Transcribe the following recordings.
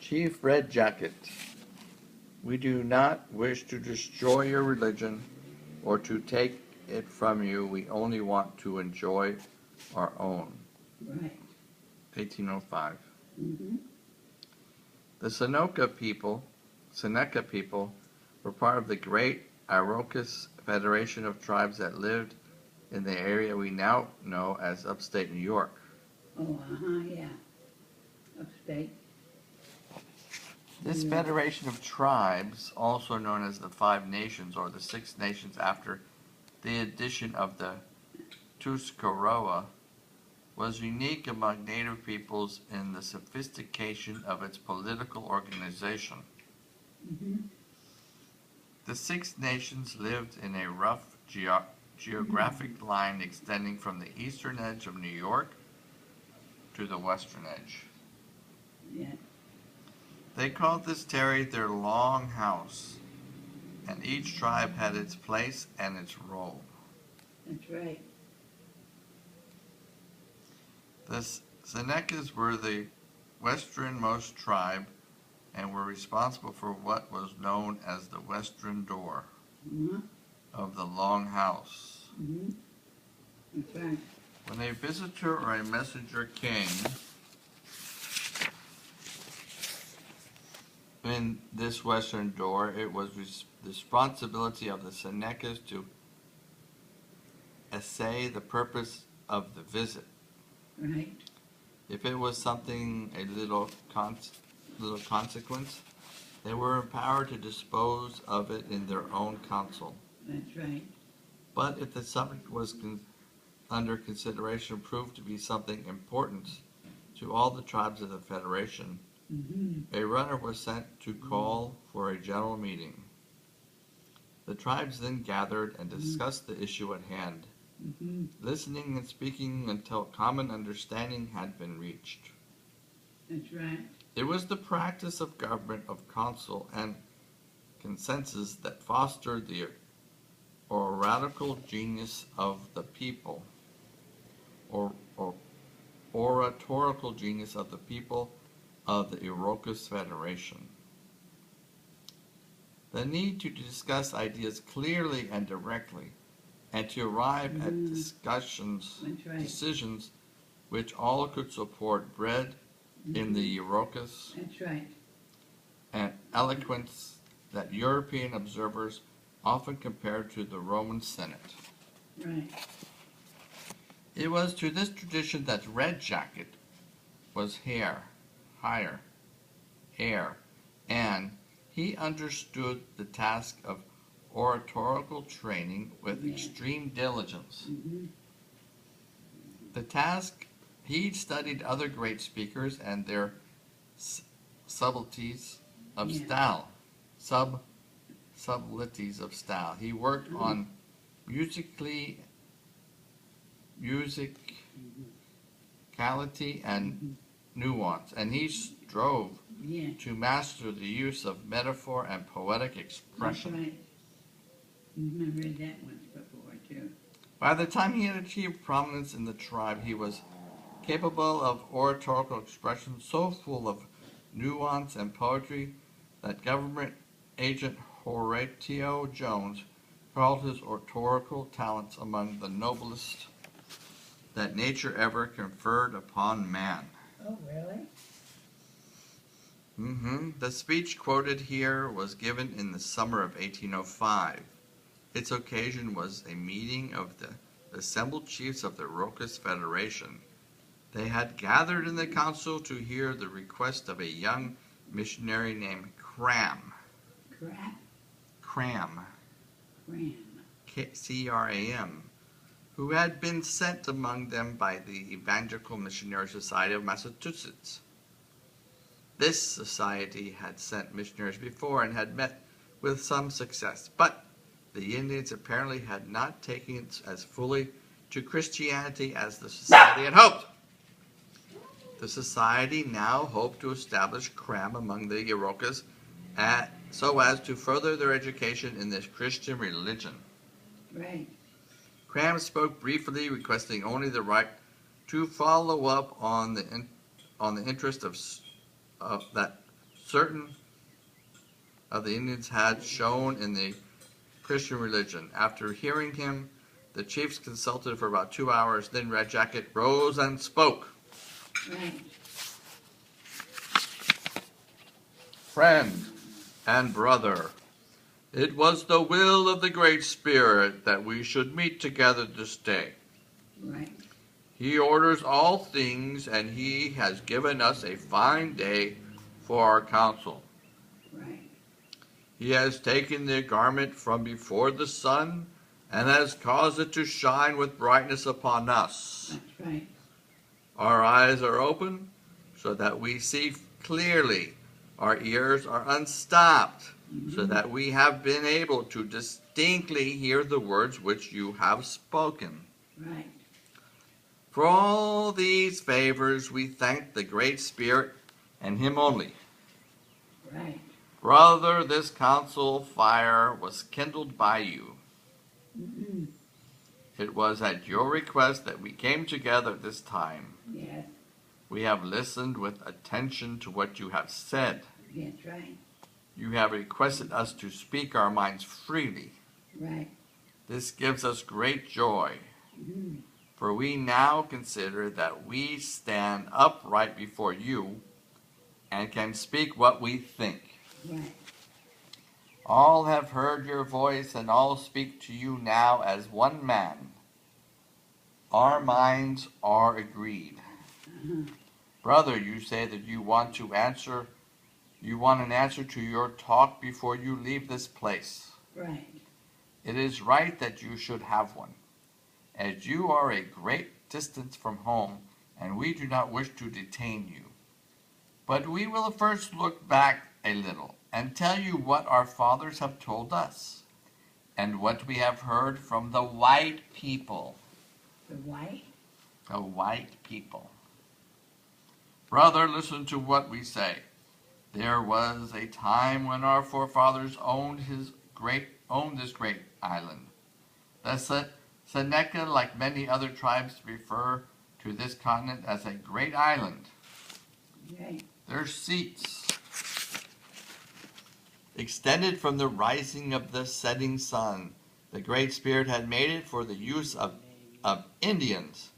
Chief Red Jacket, we do not wish to destroy your religion or to take it from you. We only want to enjoy our own. Right. 1805. Mm-hmm. The Seneca people, were part of the great Iroquois Federation of tribes that lived in the area we now know as upstate New York. Oh, yeah. Upstate. This federation of tribes, also known as the Five Nations or the Six Nations after the addition of the Tuscarora, was unique among native peoples in the sophistication of its political organization. Mm-hmm. The Six Nations lived in a rough geographic line extending from the eastern edge of New York to the western edge. Yeah. They called this territory their Long House, and each tribe had its place and its role. That's right. The Senecas were the westernmost tribe and were responsible for what was known as the Western Door Mm-hmm. of the Long House. Mm-hmm. That's right. When a visitor or a messenger came in this Western Door, it was the responsibility of the Senecas to assay the purpose of the visit. Right. If it was something a little consequence, they were empowered to dispose of it in their own council. That's right. But if the subject was under consideration proved to be something important to all the tribes of the Federation, Mm-hmm. a runner was sent to call for a general meeting. The tribes then gathered and discussed the issue at hand, Mm-hmm. listening and speaking until common understanding had been reached. That's right. It was the practice of government of council and consensus that fostered the oratorical genius of the people, or oratorical genius of the people of the Iroquois Federation. The need to discuss ideas clearly and directly, and to arrive at That's right. decisions which all could support, bred in the Iroquois That's right. and eloquence that European observers often compared to the Roman Senate. Right. It was to this tradition that Red Jacket was heir, and he understood the task of oratorical training with extreme diligence. Mm-hmm. The task, he studied other great speakers and their subtleties of style. Subtleties of style. He worked on musicality and nuance, and he strove to master the use of metaphor and poetic expression. That's right. I've read that once before, too. By the time he had achieved prominence in the tribe, he was capable of oratorical expression so full of nuance and poetry that government agent Horatio Jones called his oratorical talents among the noblest that nature ever conferred upon man. Oh, really? The speech quoted here was given in the summer of 1805. Its occasion was a meeting of the assembled chiefs of the Iroquois Federation. They had gathered in the council to hear the request of a young missionary named Cram. Cram. C-R-A-M, who had been sent among them by the Evangelical Missionary Society of Massachusetts. This society had sent missionaries before and had met with some success, but the Indians apparently had not taken it as fully to Christianity as the society had hoped. The society now hoped to establish Cram among the Iroquois so as to further their education in this Christian religion. Right. Cram spoke briefly, requesting only the right to follow up on the interest of that certain of the Indians had shown in the Christian religion. After hearing him, the chiefs consulted for about 2 hours. Then Red Jacket rose and spoke. Right. Friend and brother, it was the will of the Great Spirit that we should meet together this day. Right. He orders all things, and he has given us a fine day for our council. Right. He has taken the garment from before the sun and has caused it to shine with brightness upon us. That's right. Our eyes are open so that we see clearly. Our ears are unstopped so that we have been able to distinctly hear the words which you have spoken. Right. For all these favors we thank the Great Spirit and him only. Right. Brother, this council fire was kindled by you. Mm-hmm. It was at your request that we came together this time. Yes. We have listened with attention to what you have said. That's right. You have requested us to speak our minds freely. Right. This gives us great joy, Mm-hmm. for we now consider that we stand upright before you and can speak what we think. Right. All have heard your voice, and all speak to you now as one man. Our minds are agreed. Uh-huh. Brother, you say that you want an answer to your talk before you leave this place. Right. It is right that you should have one, as you are a great distance from home, and we do not wish to detain you. But we will first look back a little and tell you what our fathers have told us, and what we have heard from the white people. The white? The white people. Brother, listen to what we say. There was a time when our forefathers owned this great island. The Seneca, like many other tribes, refer to this continent as a great island. Right. Their seats extended from the rising of the setting sun. The Great Spirit had made it for the use of Indians.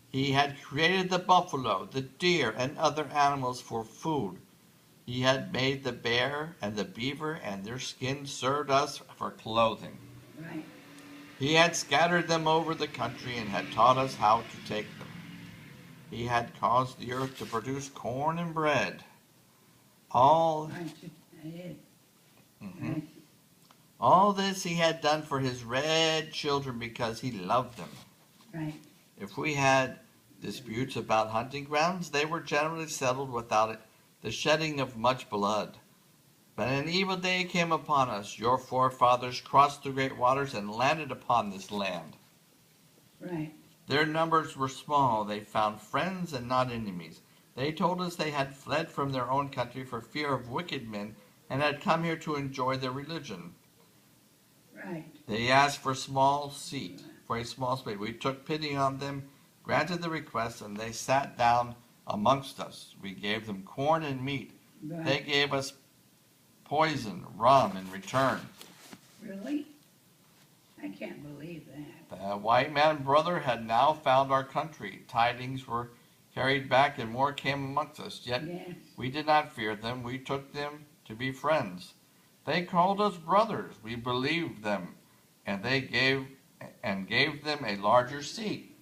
He had created the buffalo, the deer, and other animals for food. He had made the bear and the beaver, and their skins served us for clothing. Right. He had scattered them over the country and had taught us how to take them. He had caused the earth to produce corn and bread. All Right. All this he had done for his red children because he loved them. Right. If we had disputes about hunting grounds, they were generally settled without the shedding of much blood. But an evil day came upon us. Your forefathers crossed the great waters and landed upon this land. Right. Their numbers were small. They found friends and not enemies. They told us they had fled from their own country for fear of wicked men and had come here to enjoy their religion. Right. They asked for a small space. We took pity on them, granted the request, and they sat down amongst us. We gave them corn and meat. Right. They gave us poison, rum in return. Really? I can't believe that. The white man brother had now found our country. Tidings were carried back and more came amongst us. Yet Yes. we did not fear them. We took them to be friends. They called us brothers. We believed them, and they gave them a larger seat.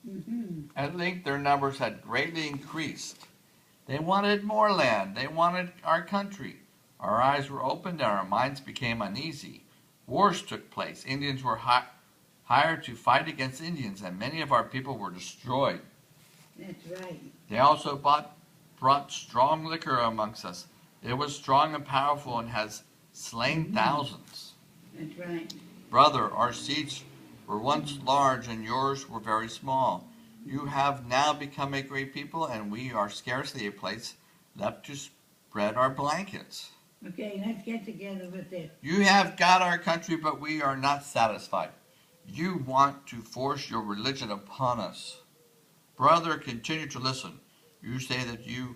Mm-hmm. At length their numbers had greatly increased. They wanted more land. They wanted our country. Our eyes were opened and our minds became uneasy. Wars took place. Indians were hired to fight against Indians, and many of our people were destroyed. That's right. They also brought strong liquor amongst us. It was strong and powerful and has slain thousands. That's right. Brother, our seats were once large and yours were very small. You have now become a great people, and we are scarcely a place left to spread our blankets. Okay, let's get together with this. You have got our country, but we are not satisfied. You want to force your religion upon us. Brother, continue to listen. You say that you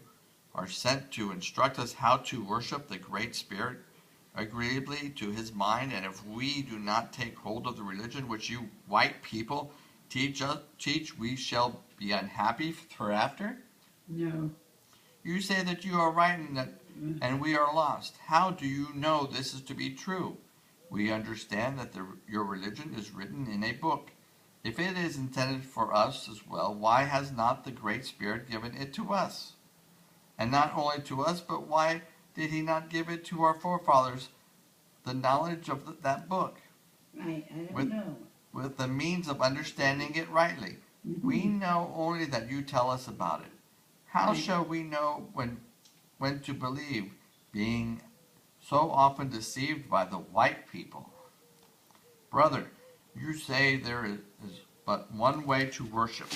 are sent to instruct us how to worship the Great Spirit agreeably to his mind, and if we do not take hold of the religion which you white people teach, we shall be unhappy hereafter? No. You say that you are right and we are lost. How do you know this is to be true? We understand that your religion is written in a book. If it is intended for us as well, why has not the Great Spirit given it to us? And not only to us, but why did he not give it to our forefathers, the knowledge of that book, Right, I don't know. with the means of understanding it rightly? We know only that you tell us about it. How shall we know when to believe, being so often deceived by the white people? Brother, you say there is but one way to worship,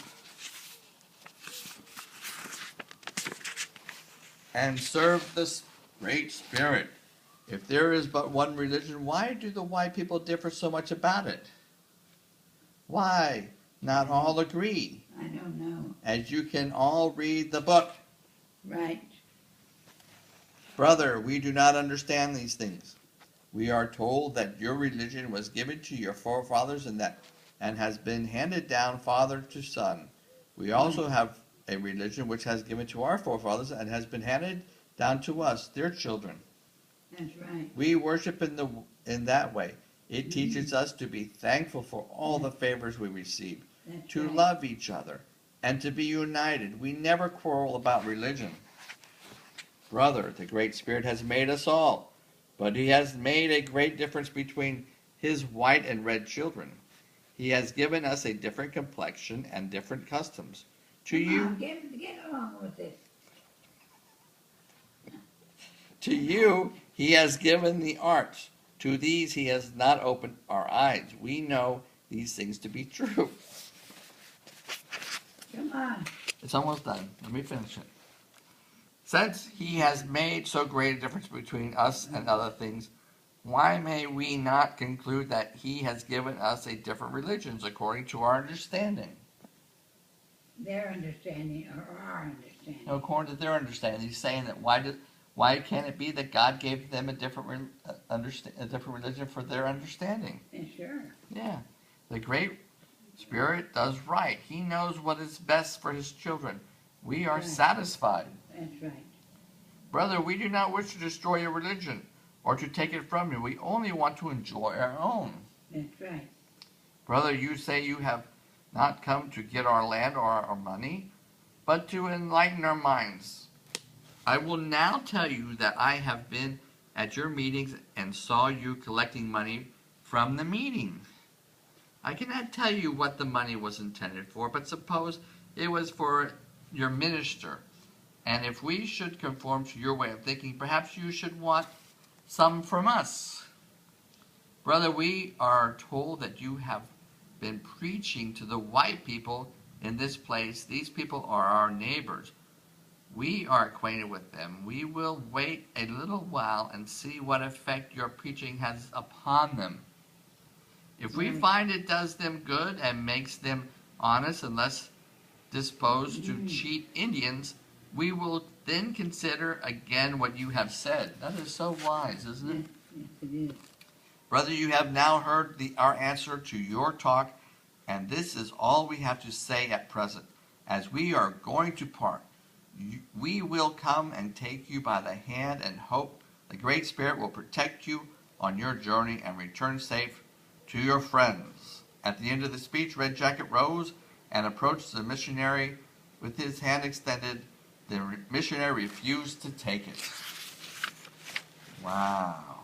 and serve this Great Spirit. If there is but one religion, why do the white people differ so much about it? Why not all agree, I don't know. as you can all read the book? Right. Brother, we do not understand these things. We are told that your religion was given to your forefathers and has been handed down father to son. We also have a religion which has given to our forefathers and has been handed down to us, their children. That's right. We worship in that way. It teaches us to be thankful for all the favors we receive, That's to right. love each other, and to be united. We never quarrel about religion. Brother, the Great Spirit has made us all, but he has made a great difference between his white and red children. He has given us a different complexion and different customs. To you, Get along with it. to you, he has given the arts. To these he has not opened our eyes. We know these things to be true. Come on. It's almost done. Let me finish it. Since he has made so great a difference between us and other things, why may we not conclude that he has given us a different religions according to our understanding? Their understanding or our understanding. Now, according to their understanding, he's saying that why can't it be that God gave them a different religion for their understanding? Yeah, sure. Yeah, the Great Spirit does right. He knows what is best for his children. We are Right. satisfied. That's right. Brother, we do not wish to destroy your religion or to take it from you. We only want to enjoy our own. That's right. Brother, you say you have not come to get our land or our money, but to enlighten our minds. I will now tell you that I have been at your meetings and saw you collecting money from the meeting. I cannot tell you what the money was intended for, but suppose it was for your minister. And if we should conform to your way of thinking, perhaps you should want some from us. Brother, we are told that you have been preaching to the white people in this place. These people are our neighbors. We are acquainted with them. We will wait a little while and see what effect your preaching has upon them. If we find it does them good and makes them honest and less disposed to cheat Indians, we will then consider again what you have said. That is so wise, isn't it? Yes, it is. Brother, you have now heard our answer to your talk, and this is all we have to say at present. As we are going to part, we will come and take you by the hand and hope the Great Spirit will protect you on your journey and return safe to your friends. At the end of the speech, Red Jacket rose and approached the missionary with his hand extended. The missionary refused to take it. Wow.